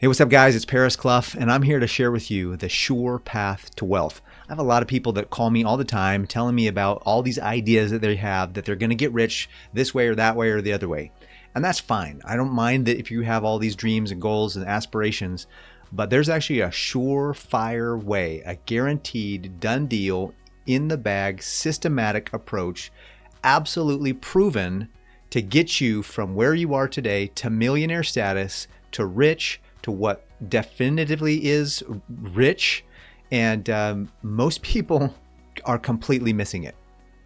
Hey, what's up, guys? It's Paris Clough, and I'm here to share with you the sure path to wealth. I have a lot of people that call me all the time telling me about all these ideas that they have that they're going to get rich this way or that way or the other way. And that's fine. I don't mind that if you have all these dreams and goals and aspirations, but there's actually a surefire way, a guaranteed done deal, in the bag, systematic approach, absolutely proven to get you from where you are today to millionaire status, to rich, to what definitively is rich. And most people are completely missing it.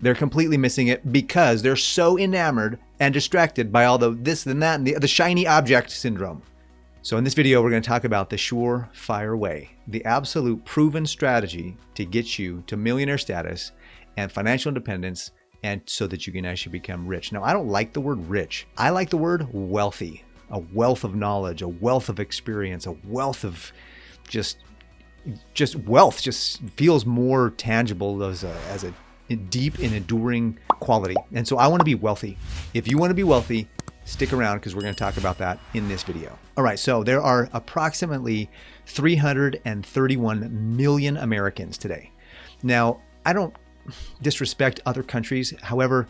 They're completely missing it because they're so enamored and distracted by all the this and that and the shiny object syndrome. So in this video, we're going to talk about the surefire way, the absolute proven strategy to get you to millionaire status and financial independence, and so that you can actually become rich. Now, I don't like the word rich. I like the word wealthy. A wealth of knowledge, a wealth of experience, a wealth of just wealth. Just feels more tangible as a deep and enduring quality. And so I want to be wealthy. If you want to be wealthy, stick around because we're going to talk about that in this video. All right, so there are approximately 331 million Americans today. Now, I don't disrespect other countries. However,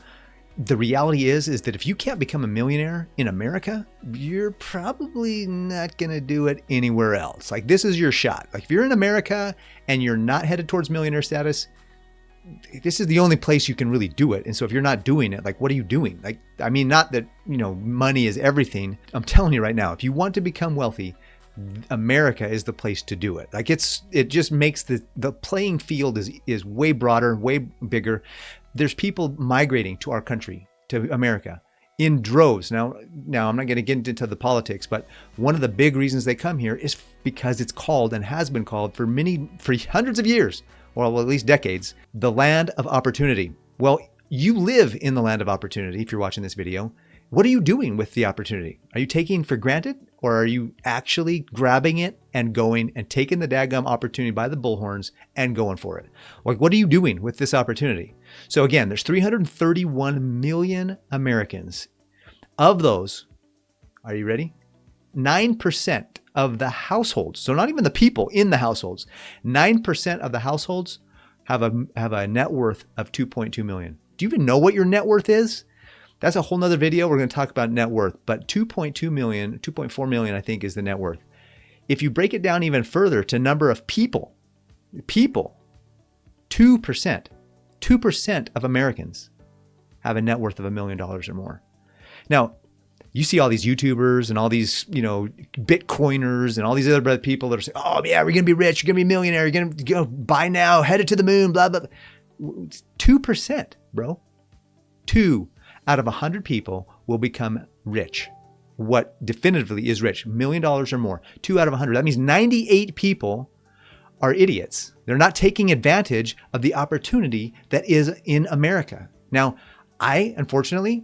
the reality is that if you can't become a millionaire in America, you're probably not going to do it anywhere else. Like, this is your shot. Like, if you're in America and you're not headed towards millionaire status, this is the only place you can really do it. And so if you're not doing it, like, what are you doing? Like, I mean, not that, money is everything. I'm telling you right now, if you want to become wealthy, America is the place to do it. Like, it just makes the playing field is way broader, way bigger. There's people migrating to our country, to America, in droves. Now I'm not going to get into the politics, but one of the big reasons they come here is because it's called, and has been called for hundreds of years, or at least decades, the land of opportunity. Well, you live in the land of opportunity if you're watching this video. What are you doing with the opportunity? Are you taking for granted, or are you actually grabbing it and going and taking the daggum opportunity by the bullhorns and going for it? Like, what are you doing with this opportunity? So again, there's 331 million Americans. Of those, are you ready? 9% of the households, so not even the people in the households, 9% of the households have a net worth of 2.2 million. Do you even know what your net worth is? That's a whole nother video. We're going to talk about net worth, but 2.2 million, 2.4 million, I think, is the net worth. If you break it down even further to number of people, 2% of Americans have a net worth of $1 million or more. Now, you see all these YouTubers and all these, Bitcoiners and all these other people that are saying, oh yeah, we're going to be rich. You're going to be a millionaire. You're going to go buy now, headed to the moon, blah, blah, blah. 2%, bro. 2 out of 100 people will become rich. What definitively is rich, $1 million or more, 2 out of 100. That means 98 people are idiots. They're not taking advantage of the opportunity that is in America. Now, I, unfortunately,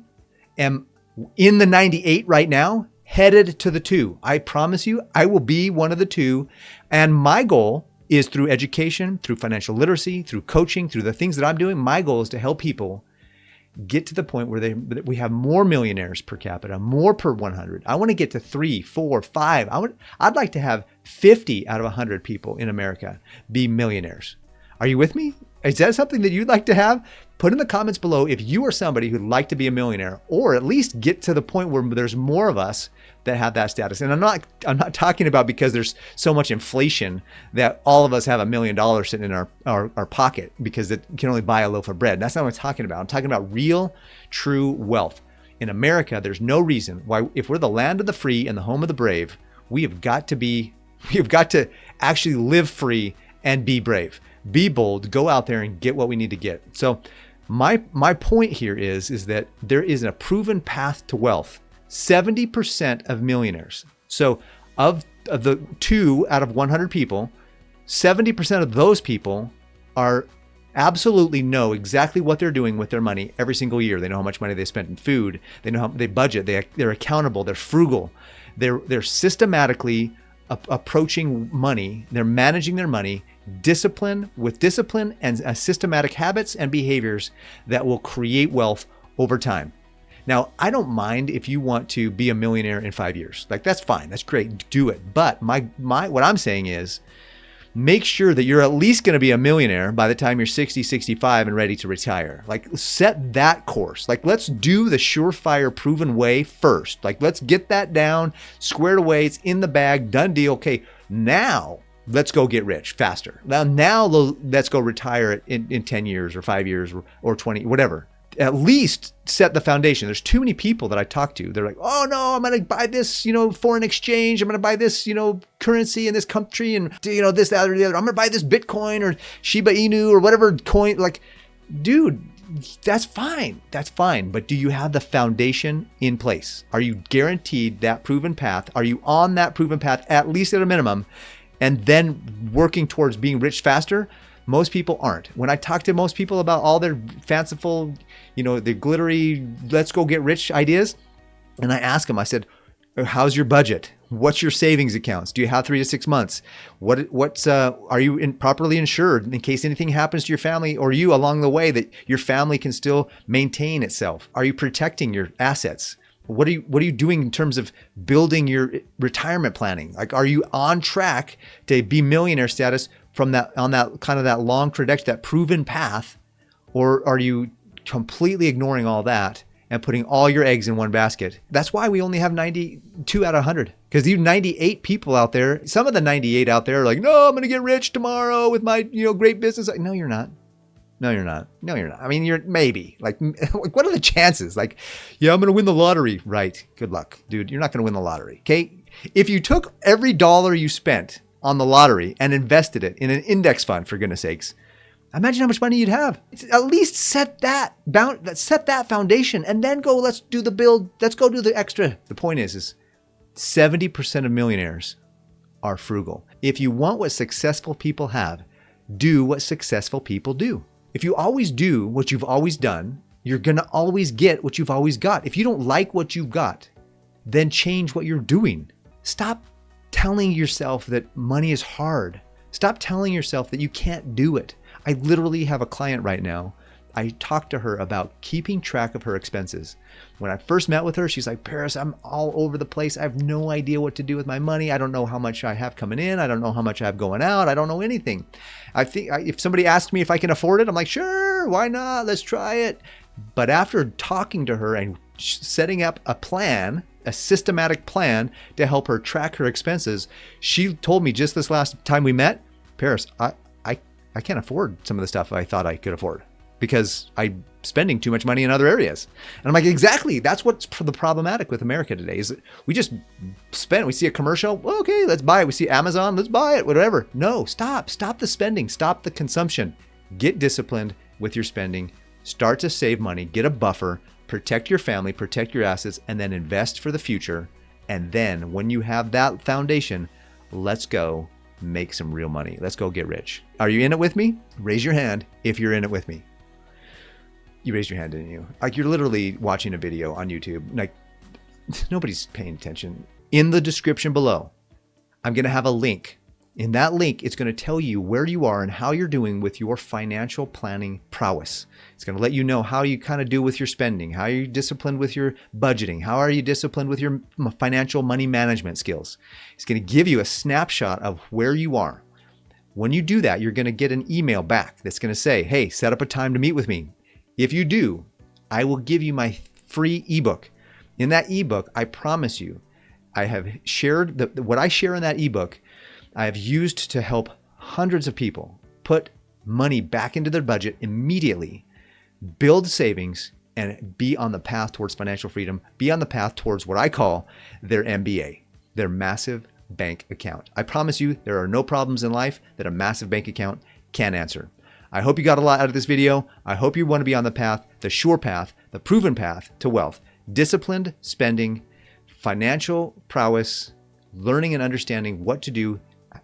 am in the 98 right now, headed to the 2. I promise you, I will be one of the 2. And my goal is, through education, through financial literacy, through coaching, through the things that I'm doing, my goal is to help people get to the point where we have more millionaires per capita, more per 100. I want to get to 3, 4, 5. I'd like to have 50 out of 100 people in America be millionaires. Are you with me? Is that something that you'd like to have? Put in the comments below if you are somebody who'd like to be a millionaire, or at least get to the point where there's more of us that have that status. And I'm not talking about because there's so much inflation that all of us have $1 million sitting in our pocket because it can only buy a loaf of bread. That's not what I'm talking about. I'm talking about real, true wealth. In America, there's no reason why, if we're the land of the free and the home of the brave, we have got to actually live free and be brave. Be bold, go out there and get what we need to get. So my point here is that there is a proven path to wealth. 70% of millionaires. So of the 2 out of 100 people, 70% of those people are absolutely know exactly what they're doing with their money every single year. They know how much money they spent in food. They know how they budget. They're accountable. They're frugal. They're systematically approaching money. They're managing their money discipline and systematic habits and behaviors that will create wealth over time. Now, I don't mind if you want to be a millionaire in 5 years. Like, that's fine. That's great. Do it. But what I'm saying is, make sure that you're at least going to be a millionaire by the time you're 60, 65 and ready to retire. Like, set that course. Like, let's do the surefire proven way first. Like, let's get that down, squared away. It's in the bag, done deal. Okay, now let's go get rich faster. Now let's go retire in 10 years or 5 years or 20, whatever. At least set the foundation. There's too many people that I talk to. They're like, oh no, I'm going to buy this, foreign exchange. I'm going to buy this, currency in this country and, this, that, or the other. I'm going to buy this Bitcoin or Shiba Inu or whatever coin. Like, dude, that's fine. That's fine. But do you have the foundation in place? Are you guaranteed that proven path? Are you on that proven path, at least at a minimum, and then working towards being rich faster? Most people aren't. When I talk to most people about all their fanciful, the glittery, let's go get rich ideas, and I ask them, I said, how's your budget? What's your savings accounts? Do you have 3 to 6 months? Are you properly insured in case anything happens to your family or you along the way, that your family can still maintain itself? Are you protecting your assets? What are you doing in terms of building your retirement planning? Like, are you on track to be millionaire status on that kind of that long trajectory, that proven path? Or are you completely ignoring all that and putting all your eggs in one basket? That's why we only have 92 out of 100. Because these 98 people out there, some of the 98 out there are like, no, I'm going to get rich tomorrow with my, great business. Like, no, you're not. No, you're not. No, you're not. I mean, you're maybe like, what are the chances? Like, yeah, I'm going to win the lottery. Right. Good luck, dude. You're not going to win the lottery. Okay. If you took every dollar you spent on the lottery and invested it in an index fund, for goodness sakes, imagine how much money you'd have. At least set that foundation and then go, let's do the build. Let's go do the extra. The point is 70% of millionaires are frugal. If you want what successful people have, do what successful people do. If you always do what you've always done, you're going to always get what you've always got. If you don't like what you've got, then change what you're doing. Stop telling yourself that money is hard. Stop telling yourself that you can't do it. I literally have a client right now. I talked to her about keeping track of her expenses. When I first met with her, she's like, Paris, I'm all over the place. I have no idea what to do with my money. I don't know how much I have coming in. I don't know how much I have going out. I don't know anything. I think if somebody asks me if I can afford it, I'm like, sure, why not? Let's try it. But after talking to her and setting up a plan, a systematic plan to help her track her expenses, she told me just this last time we met, Paris, I can't afford some of the stuff I thought I could afford because I'm spending too much money in other areas. And I'm like, exactly. That's what's the problematic with America today is that we just spend. We see a commercial. Well, okay, let's buy it. We see Amazon. Let's buy it, whatever. No, stop the spending. Stop the consumption. Get disciplined with your spending. Start to save money. Get a buffer. Protect your family. Protect your assets. And then invest for the future. And then when you have that foundation, let's go make some real money. Let's go get rich. Are you in it with me? Raise your hand if you're in it with me. You raised your hand, didn't you? Like, you're literally watching a video on YouTube. Like, nobody's paying attention. In the description below, I'm going to have a link. In that link, it's going to tell you where you are and how you're doing with your financial planning prowess. It's going to let you know how you kind of do with your spending, how you're disciplined with your budgeting, how are you disciplined with your financial money management skills. It's going to give you a snapshot of where you are. When you do that, you're going to get an email back that's going to say, hey, set up a time to meet with me. If you do, I will give you my free ebook. In that ebook, I promise you, I have shared what I share in that ebook. I have used to help hundreds of people put money back into their budget immediately, build savings, and be on the path towards financial freedom, be on the path towards what I call their MBA, their massive bank account. I promise you, there are no problems in life that a massive bank account can't answer. I hope you got a lot out of this video. I hope you want to be on the path, the sure path, the proven path to wealth. Disciplined spending, financial prowess, learning and understanding what to do,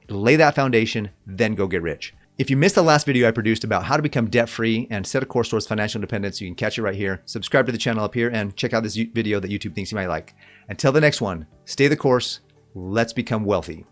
lay that foundation, then go get rich. If you missed the last video I produced about how to become debt-free and set a course towards financial independence, you can catch it right here. Subscribe to the channel up here and check out this video that YouTube thinks you might like. Until the next one, stay the course. Let's become wealthy.